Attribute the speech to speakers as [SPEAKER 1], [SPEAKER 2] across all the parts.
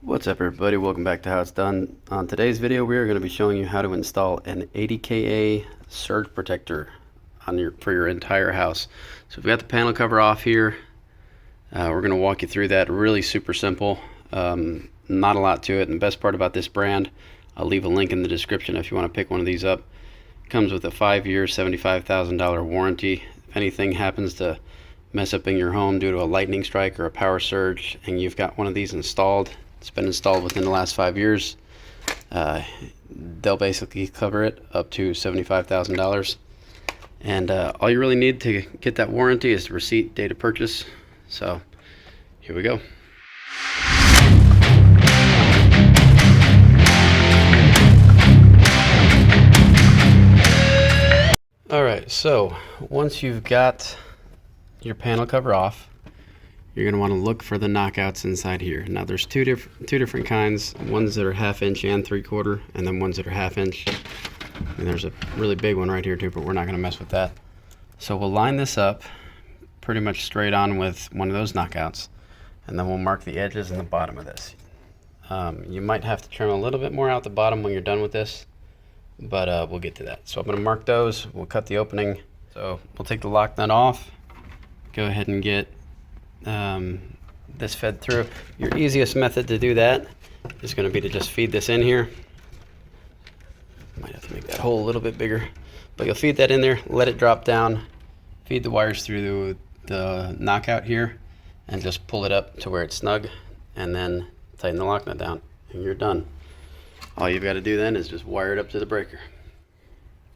[SPEAKER 1] What's up everybody, welcome back to How It's Done. On today's video we are going to be showing you how to install an 80 kA surge protector on for your entire house. So we've got the panel cover off here. We're going to walk you through that. Really super simple, not a lot to it. And the best part about this brand, I'll leave a link in the description if you want to pick one of these up. It comes with a 5-year $75,000 warranty. If anything happens to mess up in your home due to a lightning strike or a power surge and you've got one of these installed, it's been installed within the last 5 years, they'll basically cover it up to $75,000. And all you really need to get that warranty is the receipt, date of purchase. So here we go. Alright, so once you've got your panel cover off, you're going to want to look for the knockouts inside here. Now there's two different kinds, ones that are 1/2 inch and 3/4, and then ones that are 1/2 inch. And there's a really big one right here too, but we're not going to mess with that. So we'll line this up pretty much straight on with one of those knockouts, and then we'll mark the edges and the bottom of this. You might have to trim a little bit more out the bottom when you're done with this, but we'll get to that. So I'm going to mark those, we'll cut the opening. So we'll take the lock nut off, go ahead and get this fed through. Your easiest method to do that is going to be to just feed this in here. Might have to make that hole a little bit bigger, but you'll feed that in there, let it drop down, feed the wires through the knockout here, and just pull it up to where it's snug, and then tighten the lock nut down, and you're done. All you've got to do then is just wire it up to the breaker.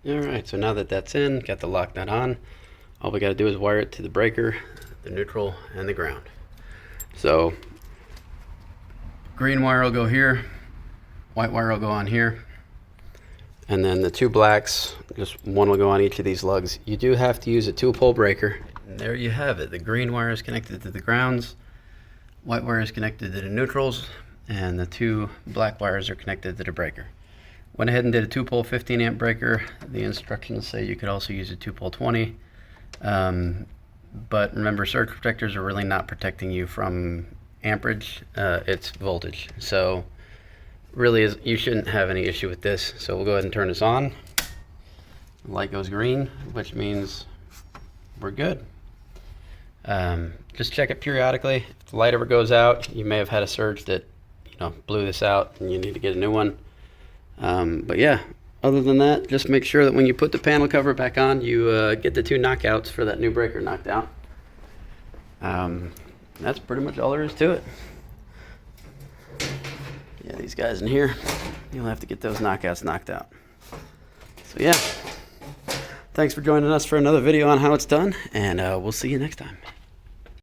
[SPEAKER 1] Alright, so now that that's in, got the lock nut on, all we got to do is wire it to the breaker, the neutral, and the ground. So green wire will go here, white wire will go on here, and then the two blacks, just one will go on each of these lugs. You do have to use a 2-pole breaker. And there you have it. The green wire is connected to the grounds, white wire is connected to the neutrals, and the two black wires are connected to the breaker. Went ahead and did a 2-pole 15 amp breaker. The instructions say you could also use a 2-pole 20. But remember, surge protectors are really not protecting you from amperage, it's voltage. So really you shouldn't have any issue with this. So we'll go ahead and turn this on. The light goes green, which means we're good. Just check it periodically. If the light ever goes out, you may have had a surge that blew this out and you need to get a new one. But yeah, other than that, just make sure that when you put the panel cover back on, you get the 2 knockouts for that new breaker knocked out. That's pretty much all there is to it. Yeah, these guys in here, you'll have to get those knockouts knocked out. So yeah, thanks for joining us for another video on How It's Done, and we'll see you next time.